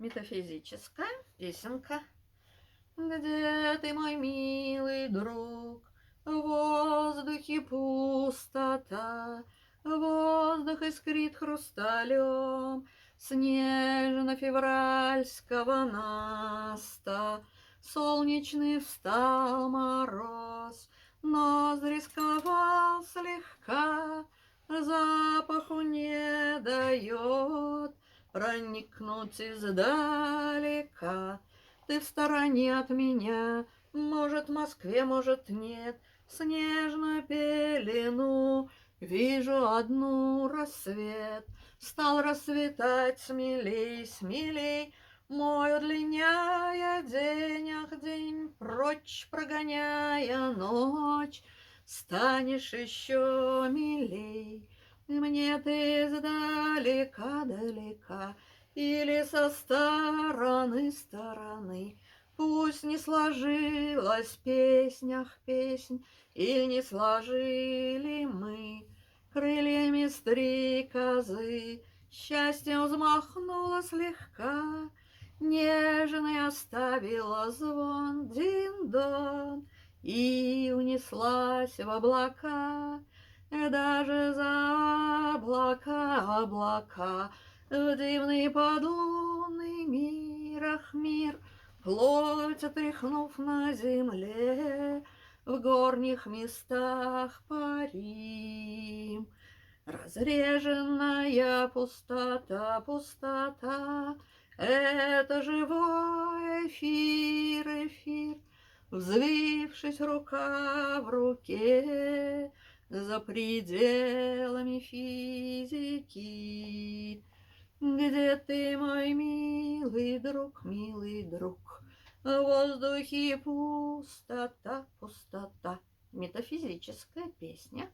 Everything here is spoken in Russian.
Метафизическая песенка. Где ты, мой милый друг? В воздухе пустота, воздух искрит хрусталем снежно-февральского наста. Солнечный встал мороз, ноздри сковал слегка, запаху не дает проникнуть издалека. Ты в стороне от меня, может, в Москве, может, нет. Снежную пелену вижу одну рассвет. Стал расцветать смелей, смелей, мой удлиняя день, ах, день, прочь прогоняя ночь. Станешь еще милей, мне ты издалека, далека, или со стороны. Пусть не сложилась в песнях песнь, или не сложили мы крыльями стрекозы. Счастье взмахнуло слегка, нежный оставила звон дин-дон и унеслась в облака. Даже за облака, в дивный подлунный мир, ах, мир, плоть отряхнув на земле, в горних местах парим. Разреженная пустота, пустота, это живой эфир, эфир, взвившись рука в руке, за пределами физики. Где ты, мой милый друг? В воздухе пустота, пустота. Метафизическая песня.